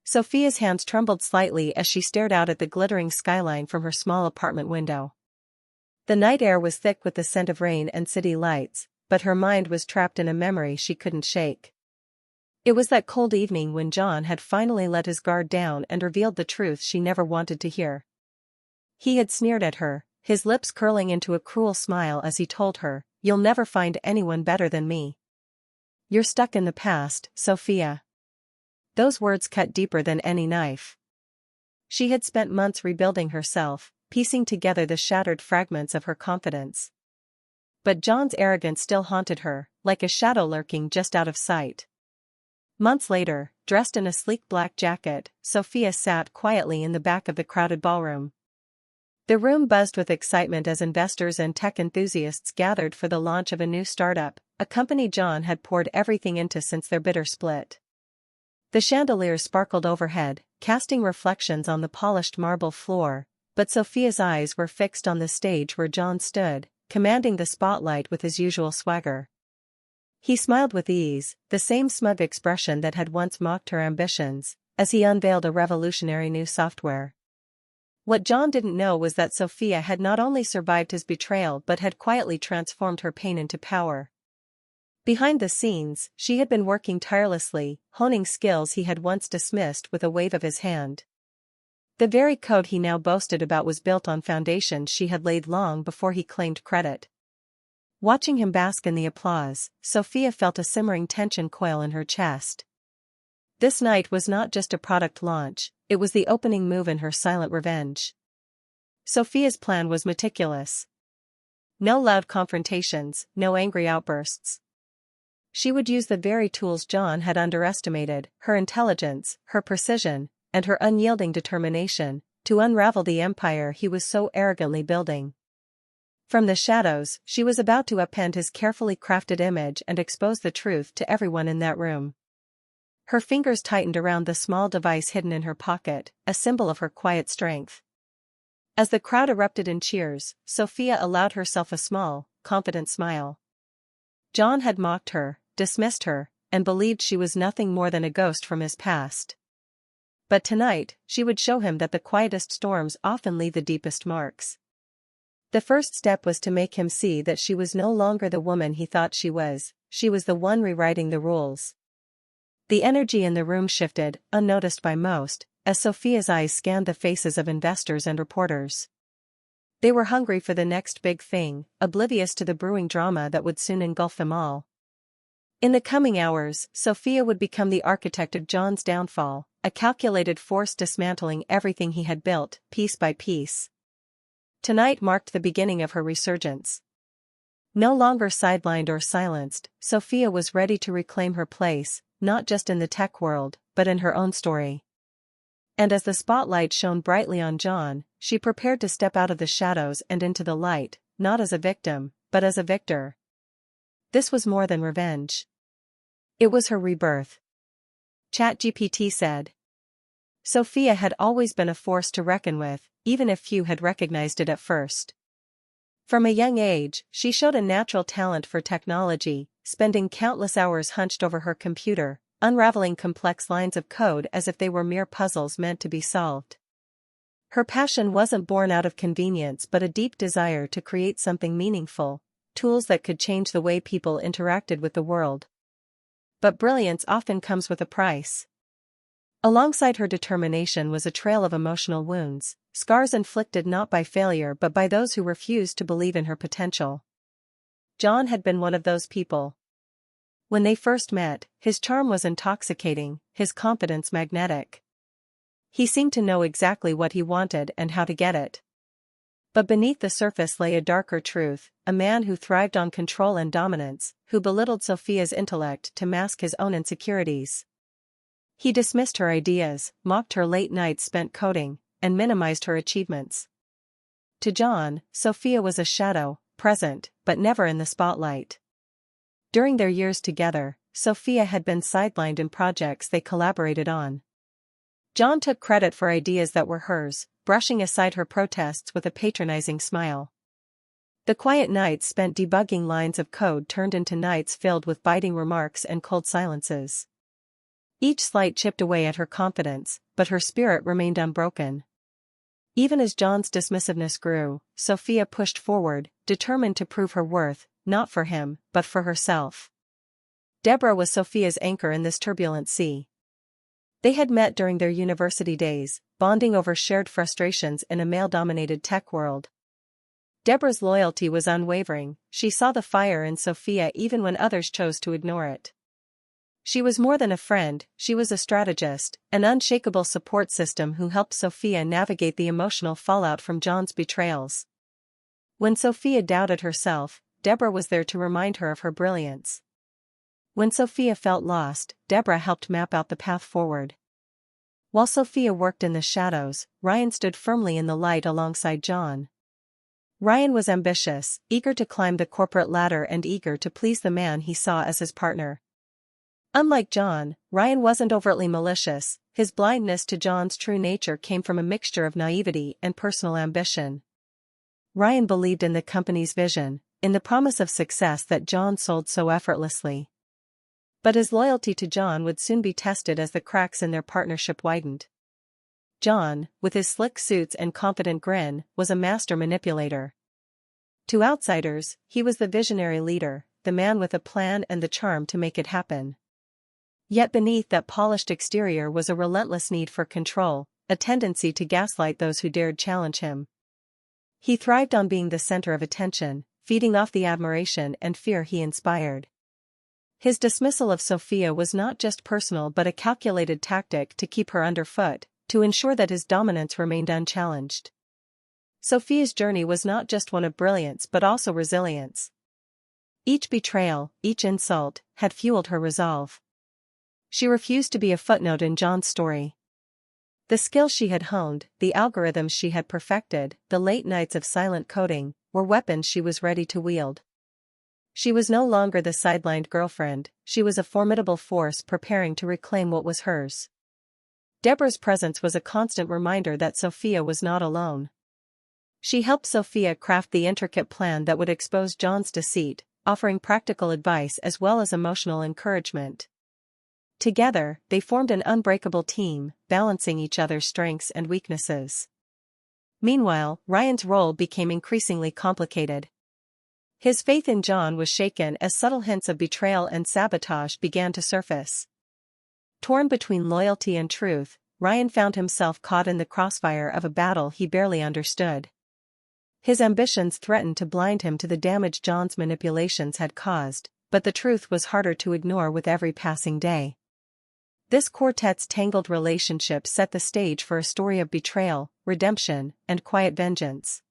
Sophia's hands trembled slightly as she stared out at the glittering skyline from her small apartment window. The night air was thick with the scent of rain and city lights, but her mind was trapped in a memory she couldn't shake. It was that cold evening when John had finally let his guard down and revealed the truth she never wanted to hear. He had sneered at her, his lips curling into a cruel smile as he told her, "You'll never find anyone better than me. You're stuck in the past, Sophia." Those words cut deeper than any knife. She had spent months rebuilding herself, piecing together the shattered fragments of her confidence. But John's arrogance still haunted her, like a shadow lurking just out of sight. Months later, dressed in a sleek black jacket, Sophia sat quietly in the back of the crowded ballroom. The room buzzed with excitement as investors and tech enthusiasts gathered for the launch of a new startup, a company John had poured everything into since their bitter split. The chandeliers sparkled overhead, casting reflections on the polished marble floor, but Sophia's eyes were fixed on the stage where John stood, commanding the spotlight with his usual swagger. He smiled with ease, the same smug expression that had once mocked her ambitions, as he unveiled a revolutionary new software. What John didn't know was that Sophia had not only survived his betrayal but had quietly transformed her pain into power. Behind the scenes, she had been working tirelessly, honing skills he had once dismissed with a wave of his hand. The very code he now boasted about was built on foundations she had laid long before he claimed credit. Watching him bask in the applause, Sophia felt a simmering tension coil in her chest. This night was not just a product launch, it was the opening move in her silent revenge. Sophia's plan was meticulous. No loud confrontations, no angry outbursts. She would use the very tools John had underestimated, her intelligence, her precision, and her unyielding determination, to unravel the empire he was so arrogantly building. From the shadows, she was about to upend his carefully crafted image and expose the truth to everyone in that room. Her fingers tightened around the small device hidden in her pocket, a symbol of her quiet strength. As the crowd erupted in cheers, Sophia allowed herself a small, confident smile. John had mocked her, dismissed her, and believed she was nothing more than a ghost from his past. But tonight, she would show him that the quietest storms often leave the deepest marks. The first step was to make him see that she was no longer the woman he thought she was the one rewriting the rules. The energy in the room shifted, unnoticed by most, as Sophia's eyes scanned the faces of investors and reporters. They were hungry for the next big thing, oblivious to the brewing drama that would soon engulf them all. In the coming hours, Sophia would become the architect of John's downfall, a calculated force dismantling everything he had built, piece by piece. Tonight marked the beginning of her resurgence. No longer sidelined or silenced, Sophia was ready to reclaim her place, not just in the tech world, but in her own story. And as the spotlight shone brightly on John, she prepared to step out of the shadows and into the light, not as a victim, but as a victor. This was more than revenge. It was her rebirth. ChatGPT said. Sophia had always been a force to reckon with, even if few had recognized it at first. From a young age, she showed a natural talent for technology, spending countless hours hunched over her computer, unraveling complex lines of code as if they were mere puzzles meant to be solved. Her passion wasn't born out of convenience but a deep desire to create something meaningful, tools that could change the way people interacted with the world. But brilliance often comes with a price. Alongside her determination was a trail of emotional wounds, scars inflicted not by failure but by those who refused to believe in her potential. John had been one of those people. When they first met, his charm was intoxicating, his confidence magnetic. He seemed to know exactly what he wanted and how to get it. But beneath the surface lay a darker truth, a man who thrived on control and dominance, who belittled Sophia's intellect to mask his own insecurities. He dismissed her ideas, mocked her late nights spent coding, and minimized her achievements. To John, Sophia was a shadow, present, but never in the spotlight. During their years together, Sophia had been sidelined in projects they collaborated on. John took credit for ideas that were hers, brushing aside her protests with a patronizing smile. The quiet nights spent debugging lines of code turned into nights filled with biting remarks and cold silences. Each slight chipped away at her confidence, but her spirit remained unbroken. Even as John's dismissiveness grew, Sophia pushed forward, determined to prove her worth, not for him, but for herself. Deborah was Sophia's anchor in this turbulent sea. They had met during their university days, bonding over shared frustrations in a male-dominated tech world. Deborah's loyalty was unwavering. She saw the fire in Sophia even when others chose to ignore it. She was more than a friend, she was a strategist, an unshakable support system who helped Sophia navigate the emotional fallout from John's betrayals. When Sophia doubted herself, Deborah was there to remind her of her brilliance. When Sophia felt lost, Deborah helped map out the path forward. While Sophia worked in the shadows, Ryan stood firmly in the light alongside John. Ryan was ambitious, eager to climb the corporate ladder and eager to please the man he saw as his partner. Unlike John, Ryan wasn't overtly malicious. His blindness to John's true nature came from a mixture of naivety and personal ambition. Ryan believed in the company's vision, in the promise of success that John sold so effortlessly. But his loyalty to John would soon be tested as the cracks in their partnership widened. John, with his slick suits and confident grin, was a master manipulator. To outsiders, he was the visionary leader, the man with a plan and the charm to make it happen. Yet beneath that polished exterior was a relentless need for control, a tendency to gaslight those who dared challenge him. He thrived on being the center of attention, feeding off the admiration and fear he inspired. His dismissal of Sophia was not just personal but a calculated tactic to keep her underfoot, to ensure that his dominance remained unchallenged. Sophia's journey was not just one of brilliance but also resilience. Each betrayal, each insult, had fueled her resolve. She refused to be a footnote in John's story. The skills she had honed, the algorithms she had perfected, the late nights of silent coding, were weapons she was ready to wield. She was no longer the sidelined girlfriend, she was a formidable force preparing to reclaim what was hers. Deborah's presence was a constant reminder that Sophia was not alone. She helped Sophia craft the intricate plan that would expose John's deceit, offering practical advice as well as emotional encouragement. Together, they formed an unbreakable team, balancing each other's strengths and weaknesses. Meanwhile, Ryan's role became increasingly complicated. His faith in John was shaken as subtle hints of betrayal and sabotage began to surface. Torn between loyalty and truth, Ryan found himself caught in the crossfire of a battle he barely understood. His ambitions threatened to blind him to the damage John's manipulations had caused, but the truth was harder to ignore with every passing day. This quartet's tangled relationship set the stage for a story of betrayal, redemption, and quiet vengeance.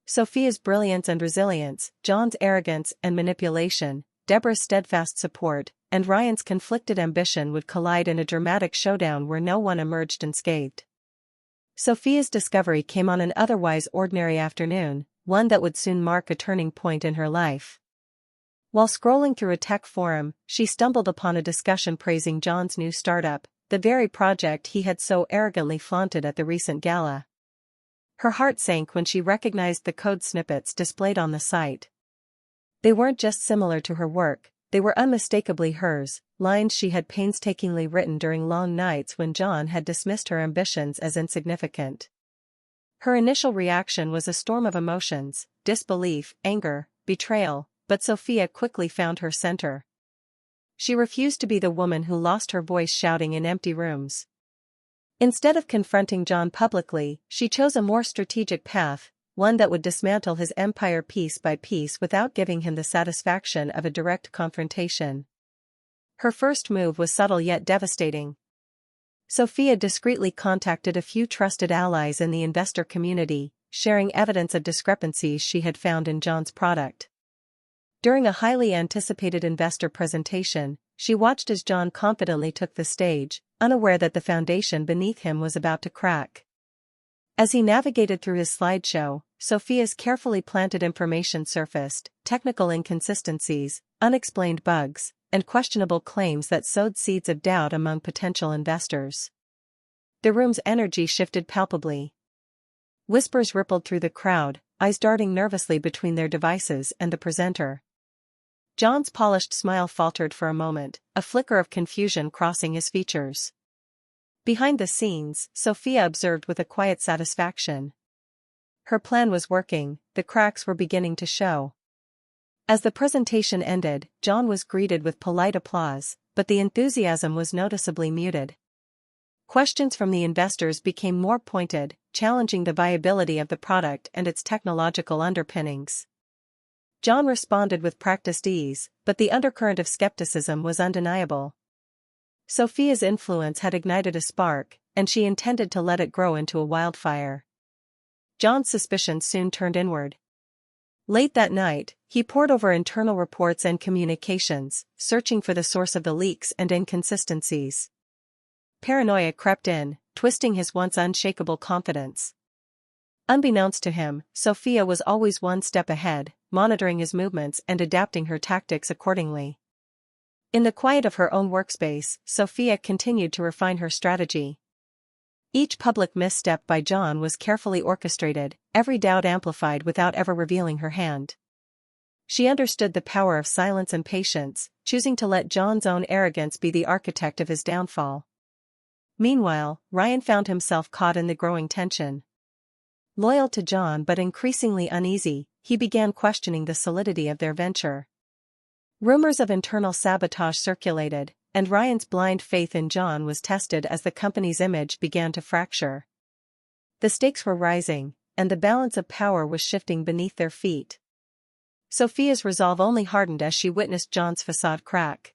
Sophia's brilliance and resilience, John's arrogance and manipulation, Deborah's steadfast support, and Ryan's conflicted ambition would collide in a dramatic showdown where no one emerged unscathed. Sophia's discovery came on an otherwise ordinary afternoon, one that would soon mark a turning point in her life. While scrolling through a tech forum, she stumbled upon a discussion praising John's new startup, the very project he had so arrogantly flaunted at the recent gala. Her heart sank when she recognized the code snippets displayed on the site. They weren't just similar to her work, they were unmistakably hers, lines she had painstakingly written during long nights when John had dismissed her ambitions as insignificant. Her initial reaction was a storm of emotions, disbelief, anger, betrayal, but Sophia quickly found her center. She refused to be the woman who lost her voice shouting in empty rooms. Instead of confronting John publicly, she chose a more strategic path, one that would dismantle his empire piece by piece without giving him the satisfaction of a direct confrontation. Her first move was subtle yet devastating. Sophia discreetly contacted a few trusted allies in the investor community, sharing evidence of discrepancies she had found in John's product. During a highly anticipated investor presentation, she watched as John confidently took the stage, unaware that the foundation beneath him was about to crack. As he navigated through his slideshow, Sophia's carefully planted information surfaced, technical inconsistencies, unexplained bugs, and questionable claims that sowed seeds of doubt among potential investors. The room's energy shifted palpably. Whispers rippled through the crowd, eyes darting nervously between their devices and the presenter. John's polished smile faltered for a moment, a flicker of confusion crossing his features. Behind the scenes, Sophia observed with a quiet satisfaction. Her plan was working, the cracks were beginning to show. As the presentation ended, John was greeted with polite applause, but the enthusiasm was noticeably muted. Questions from the investors became more pointed, challenging the viability of the product and its technological underpinnings. John responded with practiced ease, but the undercurrent of skepticism was undeniable. Sophia's influence had ignited a spark, and she intended to let it grow into a wildfire. John's suspicions soon turned inward. Late that night, he pored over internal reports and communications, searching for the source of the leaks and inconsistencies. Paranoia crept in, twisting his once unshakable confidence. Unbeknownst to him, Sophia was always one step ahead, monitoring his movements and adapting her tactics accordingly. In the quiet of her own workspace, Sophia continued to refine her strategy. Each public misstep by John was carefully orchestrated, every doubt amplified without ever revealing her hand. She understood the power of silence and patience, choosing to let John's own arrogance be the architect of his downfall. Meanwhile, Ryan found himself caught in the growing tension. Loyal to John but increasingly uneasy, he began questioning the solidity of their venture. Rumors of internal sabotage circulated, and Ryan's blind faith in John was tested as the company's image began to fracture. The stakes were rising, and the balance of power was shifting beneath their feet. Sophia's resolve only hardened as she witnessed John's facade crack.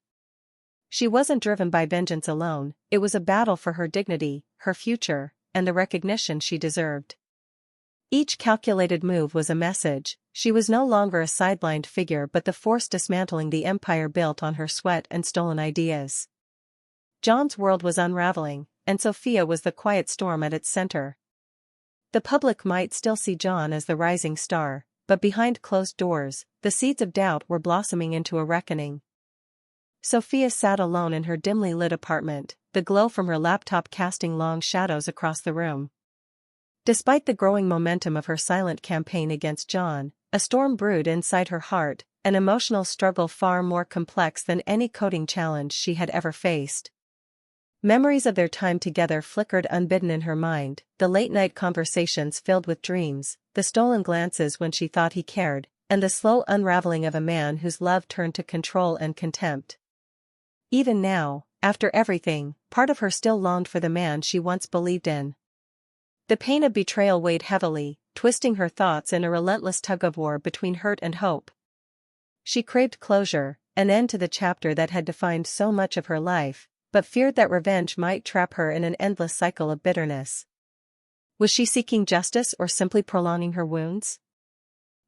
She wasn't driven by vengeance alone, it was a battle for her dignity, her future, and the recognition she deserved. Each calculated move was a message. She was no longer a sidelined figure but the force dismantling the empire built on her sweat and stolen ideas. John's world was unraveling, and Sophia was the quiet storm at its center. The public might still see John as the rising star, but behind closed doors, the seeds of doubt were blossoming into a reckoning. Sophia sat alone in her dimly lit apartment, the glow from her laptop casting long shadows across the room. Despite the growing momentum of her silent campaign against John, a storm brewed inside her heart, an emotional struggle far more complex than any coding challenge she had ever faced. Memories of their time together flickered unbidden in her mind, the late-night conversations filled with dreams, the stolen glances when she thought he cared, and the slow unraveling of a man whose love turned to control and contempt. Even now, after everything, part of her still longed for the man she once believed in. The pain of betrayal weighed heavily, twisting her thoughts in a relentless tug-of-war between hurt and hope. She craved closure, an end to the chapter that had defined so much of her life, but feared that revenge might trap her in an endless cycle of bitterness. Was she seeking justice or simply prolonging her wounds?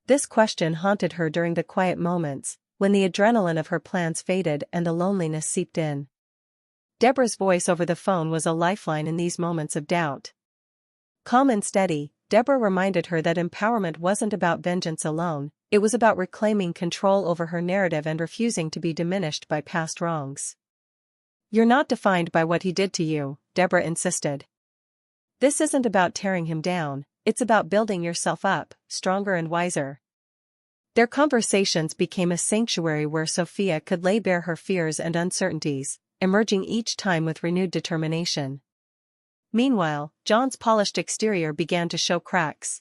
This question haunted her during the quiet moments, when the adrenaline of her plans faded and the loneliness seeped in. Deborah's voice over the phone was a lifeline in these moments of doubt. Calm and steady, Deborah reminded her that empowerment wasn't about vengeance alone, it was about reclaiming control over her narrative and refusing to be diminished by past wrongs. "You're not defined by what he did to you," Deborah insisted. "This isn't about tearing him down, it's about building yourself up, stronger and wiser." Their conversations became a sanctuary where Sophia could lay bare her fears and uncertainties, emerging each time with renewed determination. Meanwhile, John's polished exterior began to show cracks.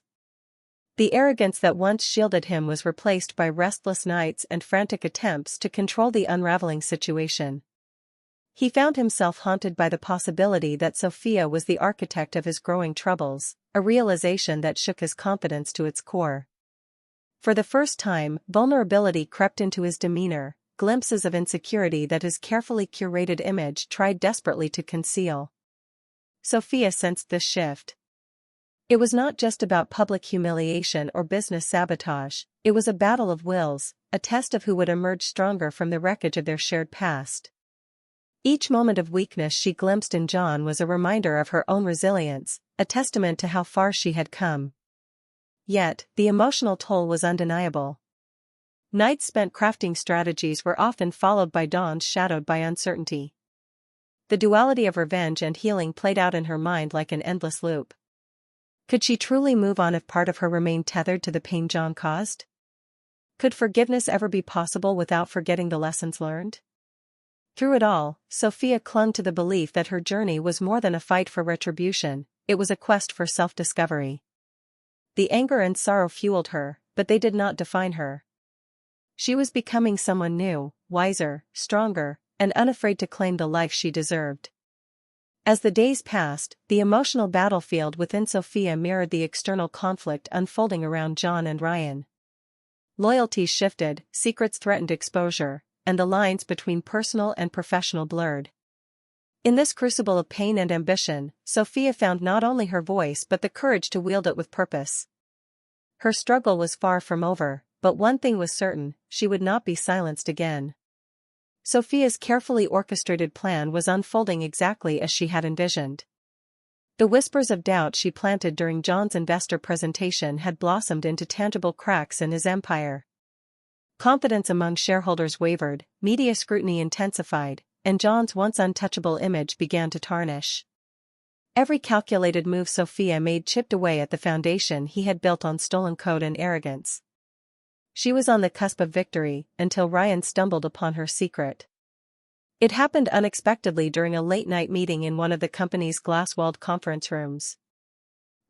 The arrogance that once shielded him was replaced by restless nights and frantic attempts to control the unraveling situation. He found himself haunted by the possibility that Sophia was the architect of his growing troubles, a realization that shook his confidence to its core. For the first time, vulnerability crept into his demeanor, glimpses of insecurity that his carefully curated image tried desperately to conceal. Sophia sensed this shift. It was not just about public humiliation or business sabotage, it was a battle of wills, a test of who would emerge stronger from the wreckage of their shared past. Each moment of weakness she glimpsed in John was a reminder of her own resilience, a testament to how far she had come. Yet, the emotional toll was undeniable. Nights spent crafting strategies were often followed by dawns shadowed by uncertainty. The duality of revenge and healing played out in her mind like an endless loop. Could she truly move on if part of her remained tethered to the pain John caused? Could forgiveness ever be possible without forgetting the lessons learned? Through it all, Sophia clung to the belief that her journey was more than a fight for retribution, it was a quest for self-discovery. The anger and sorrow fueled her, but they did not define her. She was becoming someone new, wiser, stronger, and unafraid to claim the life she deserved. As the days passed, the emotional battlefield within Sophia mirrored the external conflict unfolding around John and Ryan. Loyalties shifted, secrets threatened exposure, and the lines between personal and professional blurred. In this crucible of pain and ambition, Sophia found not only her voice but the courage to wield it with purpose. Her struggle was far from over, but one thing was certain: she would not be silenced again. Sophia's carefully orchestrated plan was unfolding exactly as she had envisioned. The whispers of doubt she planted during John's investor presentation had blossomed into tangible cracks in his empire. Confidence among shareholders wavered, media scrutiny intensified, and John's once untouchable image began to tarnish. Every calculated move Sophia made chipped away at the foundation he had built on stolen code and arrogance. She was on the cusp of victory until Ryan stumbled upon her secret. It happened unexpectedly during a late-night meeting in one of the company's glass-walled conference rooms.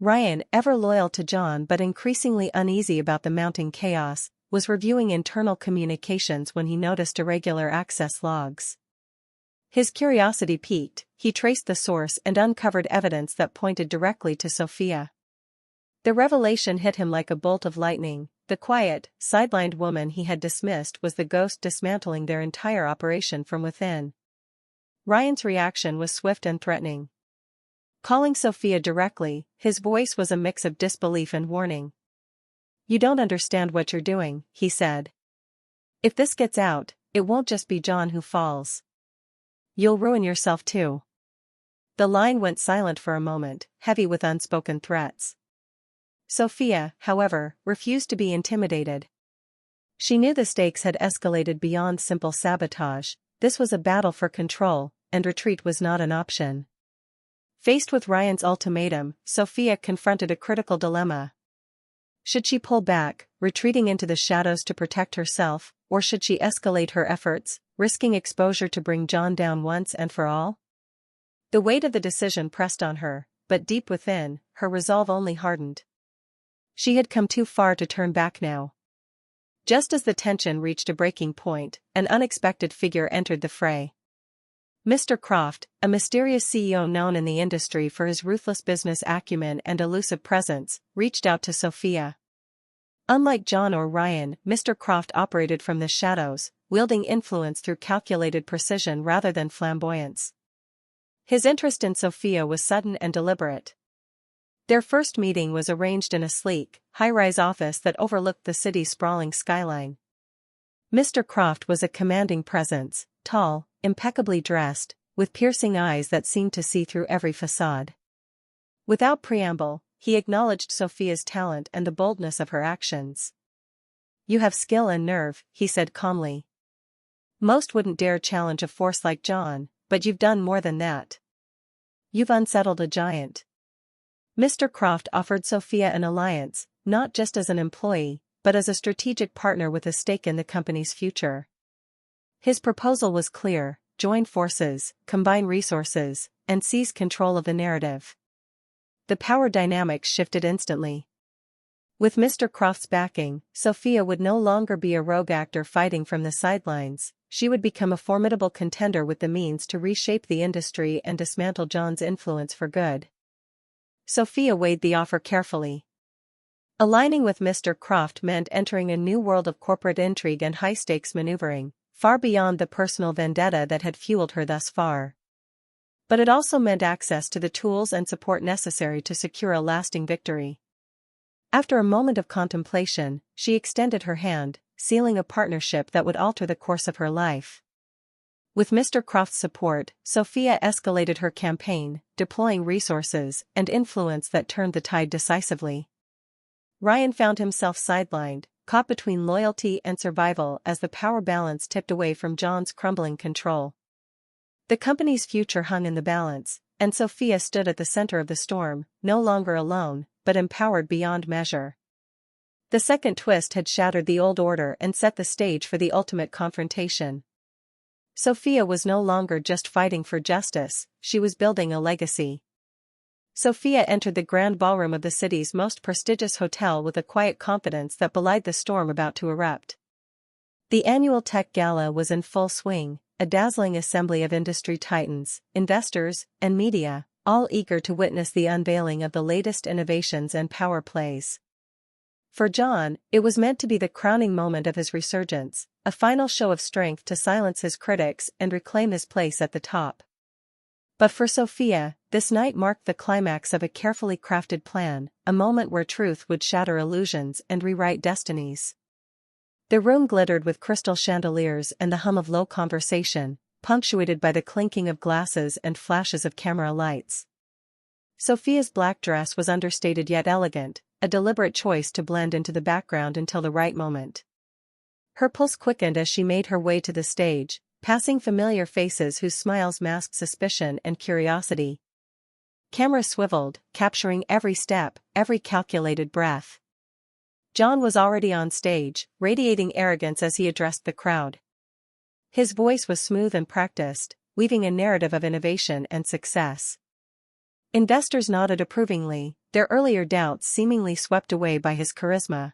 Ryan, ever loyal to John but increasingly uneasy about the mounting chaos, was reviewing internal communications when he noticed irregular access logs. His curiosity piqued, he traced the source and uncovered evidence that pointed directly to Sophia. The revelation hit him like a bolt of lightning. The quiet, sidelined woman he had dismissed was the ghost dismantling their entire operation from within. Ryan's reaction was swift and threatening. Calling Sophia directly, his voice was a mix of disbelief and warning. "You don't understand what you're doing," he said. "If this gets out, it won't just be John who falls. You'll ruin yourself too." The line went silent for a moment, heavy with unspoken threats. Sophia, however, refused to be intimidated. She knew the stakes had escalated beyond simple sabotage. This was a battle for control, and retreat was not an option. Faced with Ryan's ultimatum, Sophia confronted a critical dilemma. Should she pull back, retreating into the shadows to protect herself, or should she escalate her efforts, risking exposure to bring John down once and for all? The weight of the decision pressed on her, but deep within, her resolve only hardened. She had come too far to turn back now. Just as the tension reached a breaking point, an unexpected figure entered the fray. Mr. Croft, a mysterious CEO known in the industry for his ruthless business acumen and elusive presence, reached out to Sophia. Unlike John or Ryan, Mr. Croft operated from the shadows, wielding influence through calculated precision rather than flamboyance. His interest in Sophia was sudden and deliberate. Their first meeting was arranged in a sleek, high-rise office that overlooked the city's sprawling skyline. Mr. Croft was a commanding presence, tall, impeccably dressed, with piercing eyes that seemed to see through every facade. Without preamble, he acknowledged Sophia's talent and the boldness of her actions. "You have skill and nerve," he said calmly. "Most wouldn't dare challenge a force like John, but you've done more than that. You've unsettled a giant." Mr. Croft offered Sophia an alliance, not just as an employee, but as a strategic partner with a stake in the company's future. His proposal was clear: join forces, combine resources, and seize control of the narrative. The power dynamics shifted instantly. With Mr. Croft's backing, Sophia would no longer be a rogue actor fighting from the sidelines. She would become a formidable contender with the means to reshape the industry and dismantle John's influence for good. Sophia weighed the offer carefully. Aligning with Mr. Croft meant entering a new world of corporate intrigue and high-stakes maneuvering, far beyond the personal vendetta that had fueled her thus far. But it also meant access to the tools and support necessary to secure a lasting victory. After a moment of contemplation, she extended her hand, sealing a partnership that would alter the course of her life. With Mr. Croft's support, Sophia escalated her campaign, deploying resources and influence that turned the tide decisively. Ryan found himself sidelined, caught between loyalty and survival as the power balance tipped away from John's crumbling control. The company's future hung in the balance, and Sophia stood at the center of the storm, no longer alone, but empowered beyond measure. The second twist had shattered the old order and set the stage for the ultimate confrontation. Sophia was no longer just fighting for justice, she was building a legacy. Sophia entered the grand ballroom of the city's most prestigious hotel with a quiet confidence that belied the storm about to erupt. The annual tech gala was in full swing, a dazzling assembly of industry titans, investors, and media, all eager to witness the unveiling of the latest innovations and power plays. For John, it was meant to be the crowning moment of his resurgence, a final show of strength to silence his critics and reclaim his place at the top. But for Sophia, this night marked the climax of a carefully crafted plan, a moment where truth would shatter illusions and rewrite destinies. The room glittered with crystal chandeliers and the hum of low conversation, punctuated by the clinking of glasses and flashes of camera lights. Sophia's black dress was understated yet elegant, a deliberate choice to blend into the background until the right moment. Her pulse quickened as she made her way to the stage, passing familiar faces whose smiles masked suspicion and curiosity. Cameras swiveled, capturing every step, every calculated breath. John was already on stage, radiating arrogance as he addressed the crowd. His voice was smooth and practiced, weaving a narrative of innovation and success. Investors nodded approvingly, their earlier doubts seemingly swept away by his charisma.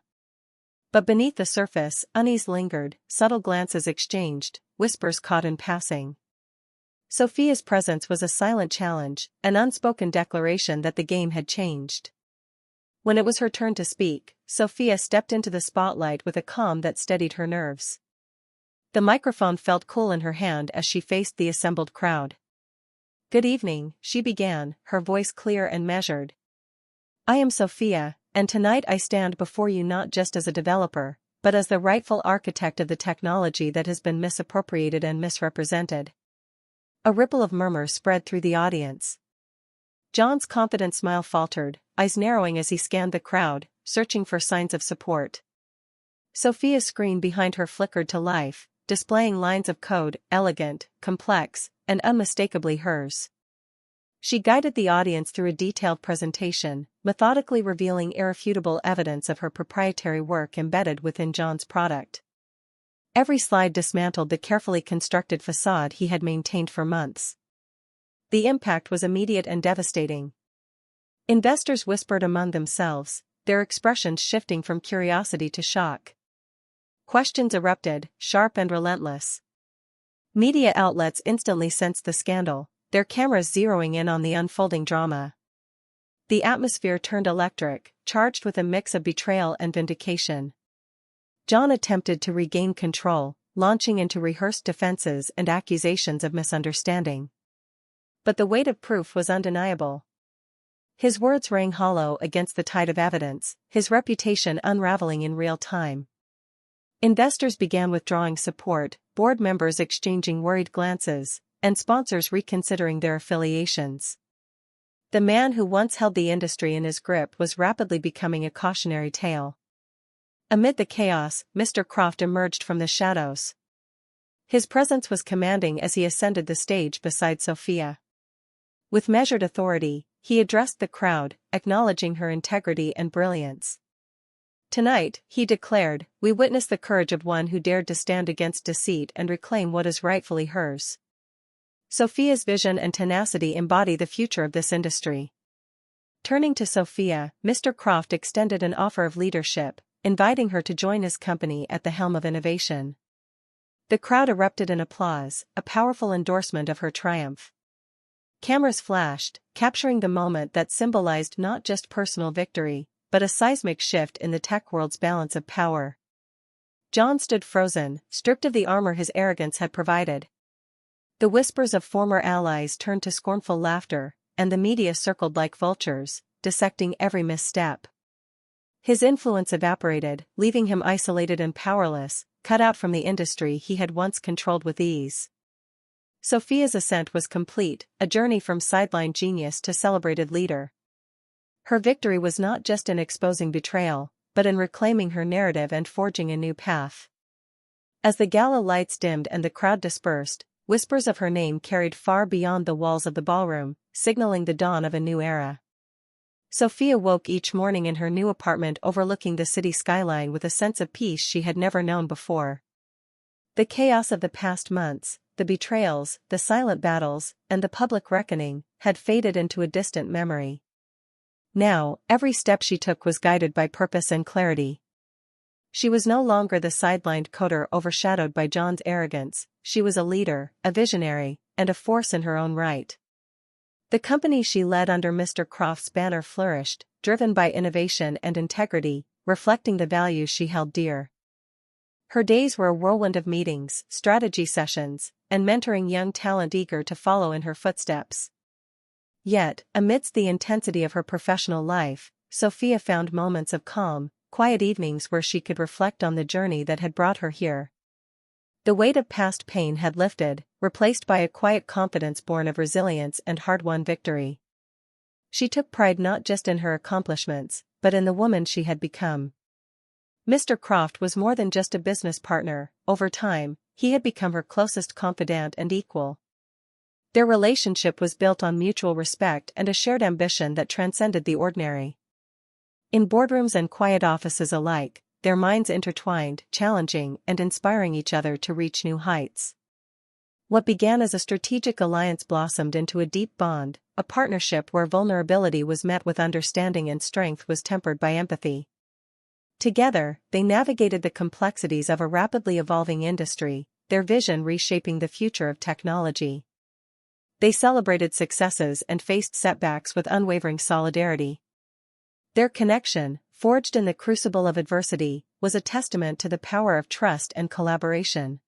But beneath the surface, unease lingered, subtle glances exchanged, whispers caught in passing. Sophia's presence was a silent challenge, an unspoken declaration that the game had changed. When it was her turn to speak, Sophia stepped into the spotlight with a calm that steadied her nerves. The microphone felt cool in her hand as she faced the assembled crowd. "Good evening," she began, her voice clear and measured. "I am Sophia, and tonight I stand before you not just as a developer, but as the rightful architect of the technology that has been misappropriated and misrepresented." A ripple of murmurs spread through the audience. John's confident smile faltered, eyes narrowing as he scanned the crowd, searching for signs of support. Sophia's screen behind her flickered to life, displaying lines of code, elegant, complex, and unmistakably hers. She guided the audience through a detailed presentation, methodically revealing irrefutable evidence of her proprietary work embedded within John's product. Every slide dismantled the carefully constructed facade he had maintained for months. The impact was immediate and devastating. Investors whispered among themselves, their expressions shifting from curiosity to shock. Questions erupted, sharp and relentless. Media outlets instantly sensed the scandal, their cameras zeroing in on the unfolding drama. The atmosphere turned electric, charged with a mix of betrayal and vindication. John attempted to regain control, launching into rehearsed defenses and accusations of misunderstanding. But the weight of proof was undeniable. His words rang hollow against the tide of evidence, his reputation unraveling in real time. Investors began withdrawing support, board members exchanging worried glances, and sponsors reconsidering their affiliations. The man who once held the industry in his grip was rapidly becoming a cautionary tale. Amid the chaos, Mr. Croft emerged from the shadows. His presence was commanding as he ascended the stage beside Sophia. With measured authority, he addressed the crowd, acknowledging her integrity and brilliance. "Tonight," he declared, "we witness the courage of one who dared to stand against deceit and reclaim what is rightfully hers." Sophia's vision and tenacity embody the future of this industry. Turning to Sophia, Mr. Croft extended an offer of leadership, inviting her to join his company at the helm of innovation. The crowd erupted in applause, a powerful endorsement of her triumph. Cameras flashed, capturing the moment that symbolized not just personal victory, but a seismic shift in the tech world's balance of power. John stood frozen, stripped of the armor his arrogance had provided. The whispers of former allies turned to scornful laughter, and the media circled like vultures, dissecting every misstep. His influence evaporated, leaving him isolated and powerless, cut out from the industry he had once controlled with ease. Sophia's ascent was complete, a journey from sideline genius to celebrated leader. Her victory was not just in exposing betrayal, but in reclaiming her narrative and forging a new path. As the gala lights dimmed and the crowd dispersed, whispers of her name carried far beyond the walls of the ballroom, signaling the dawn of a new era. Sophia woke each morning in her new apartment overlooking the city skyline with a sense of peace she had never known before. The chaos of the past months, the betrayals, the silent battles, and the public reckoning, had faded into a distant memory. Now, every step she took was guided by purpose and clarity. She was no longer the sidelined coder overshadowed by John's arrogance. She was a leader, a visionary, and a force in her own right. The company she led under Mr. Croft's banner flourished, driven by innovation and integrity, reflecting the values she held dear. Her days were a whirlwind of meetings, strategy sessions, and mentoring young talent eager to follow in her footsteps. Yet, amidst the intensity of her professional life, Sophia found moments of calm, quiet evenings where she could reflect on the journey that had brought her here. The weight of past pain had lifted, replaced by a quiet confidence born of resilience and hard-won victory. She took pride not just in her accomplishments, but in the woman she had become. Mr. Croft was more than just a business partner. Over time, he had become her closest confidant and equal. Their relationship was built on mutual respect and a shared ambition that transcended the ordinary. In boardrooms and quiet offices alike, their minds intertwined, challenging and inspiring each other to reach new heights. What began as a strategic alliance blossomed into a deep bond, a partnership where vulnerability was met with understanding and strength was tempered by empathy. Together, they navigated the complexities of a rapidly evolving industry, their vision reshaping the future of technology. They celebrated successes and faced setbacks with unwavering solidarity. Their connection, forged in the crucible of adversity, was a testament to the power of trust and collaboration.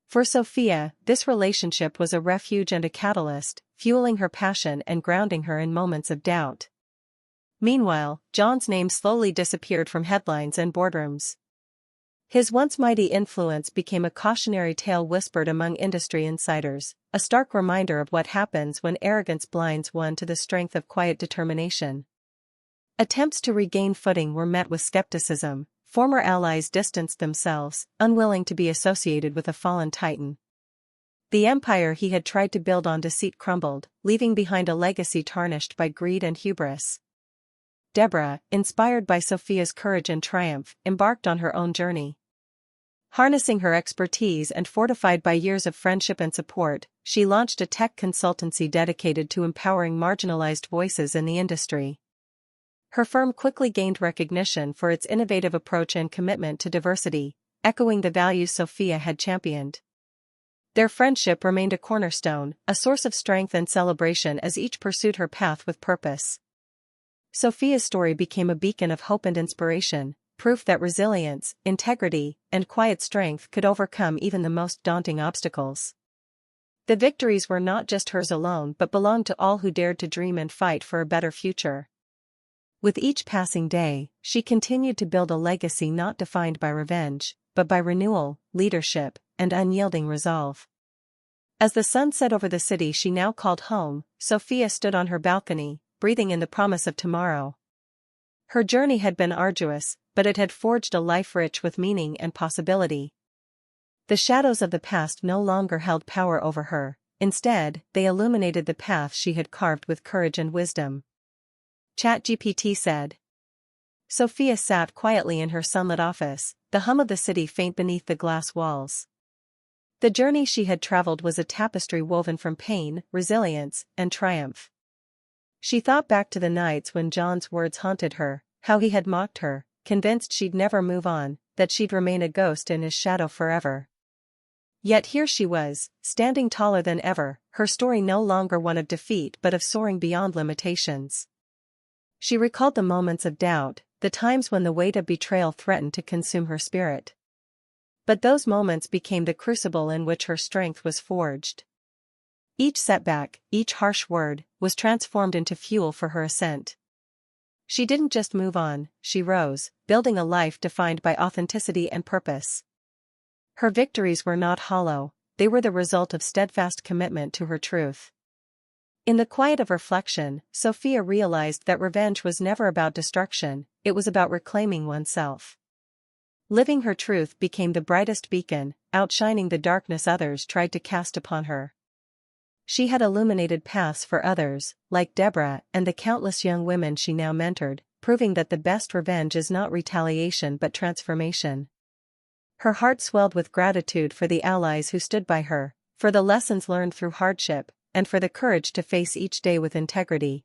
For Sophia, this relationship was a refuge and a catalyst, fueling her passion and grounding her in moments of doubt. Meanwhile, John's name slowly disappeared from headlines and boardrooms. His once mighty influence became a cautionary tale whispered among industry insiders, a stark reminder of what happens when arrogance blinds one to the strength of quiet determination. Attempts to regain footing were met with skepticism. Former allies distanced themselves, unwilling to be associated with a fallen titan. The empire he had tried to build on deceit crumbled, leaving behind a legacy tarnished by greed and hubris. Deborah, inspired by Sophia's courage and triumph, embarked on her own journey. Harnessing her expertise and fortified by years of friendship and support, she launched a tech consultancy dedicated to empowering marginalized voices in the industry. Her firm quickly gained recognition for its innovative approach and commitment to diversity, echoing the values Sophia had championed. Their friendship remained a cornerstone, a source of strength and celebration as each pursued her path with purpose. Sophia's story became a beacon of hope and inspiration, proof that resilience, integrity, and quiet strength could overcome even the most daunting obstacles. The victories were not just hers alone but belonged to all who dared to dream and fight for a better future. With each passing day, she continued to build a legacy not defined by revenge, but by renewal, leadership, and unyielding resolve. As the sun set over the city she now called home, Sophia stood on her balcony, breathing in the promise of tomorrow. Her journey had been arduous, but it had forged a life rich with meaning and possibility. The shadows of the past no longer held power over her, instead, they illuminated the path she had carved with courage and wisdom. ChatGPT said. Sophia sat quietly in her sunlit office, the hum of the city faint beneath the glass walls. The journey she had traveled was a tapestry woven from pain, resilience, and triumph. She thought back to the nights when John's words haunted her, how he had mocked her, convinced she'd never move on, that she'd remain a ghost in his shadow forever. Yet here she was, standing taller than ever, her story no longer one of defeat but of soaring beyond limitations. She recalled the moments of doubt, the times when the weight of betrayal threatened to consume her spirit. But those moments became the crucible in which her strength was forged. Each setback, each harsh word, was transformed into fuel for her ascent. She didn't just move on, she rose, building a life defined by authenticity and purpose. Her victories were not hollow, they were the result of steadfast commitment to her truth. In the quiet of reflection, Sophia realized that revenge was never about destruction, it was about reclaiming oneself. Living her truth became the brightest beacon, outshining the darkness others tried to cast upon her. She had illuminated paths for others, like Deborah and the countless young women she now mentored, proving that the best revenge is not retaliation but transformation. Her heart swelled with gratitude for the allies who stood by her, for the lessons learned through hardship, and for the courage to face each day with integrity.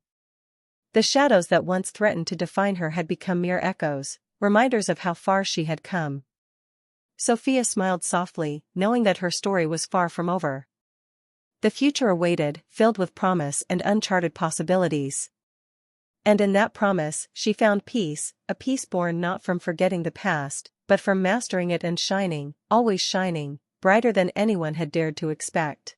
The shadows that once threatened to define her had become mere echoes, reminders of how far she had come. Sophia smiled softly, knowing that her story was far from over. The future awaited, filled with promise and uncharted possibilities. And in that promise, she found peace, a peace born not from forgetting the past, but from mastering it and shining, always shining, brighter than anyone had dared to expect.